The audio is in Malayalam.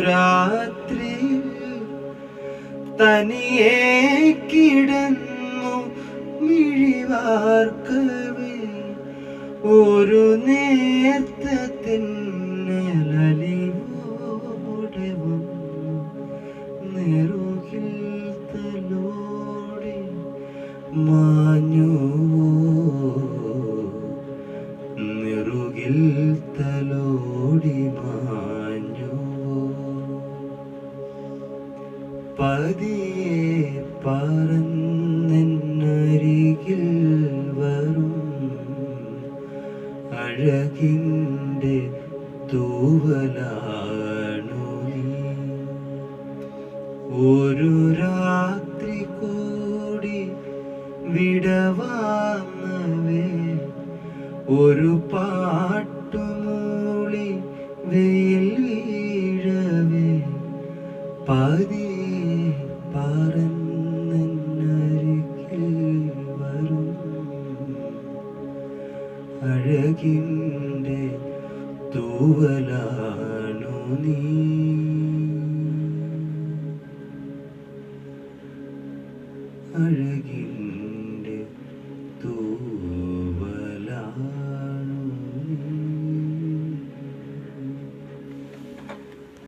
രാത്രി തനിയെ കിടന്നു മിഴിവാർക്കവേ ഒരു നേർത്ത തെന്നലലിവോടെ വന്നു നെറുകിൽ തലോടി മാഞ്ഞുവോ നെറുകിൽ തലോടി മാഞ്ഞുവോ പതിയെ പറന്നരികിൽ വരും അഴകിൻ്റെ തൂവലാണു നീ ഒരു രാത്രി കൂടി വിടവാങ്ങവേ ഒരു പാട്ടുമൂളി വെയിൽ വീഴവേ പതിയെ പറന്നരികിൽ വരും അഴകിൻ്റെ തൂവലാണു നീ അഴകിൻ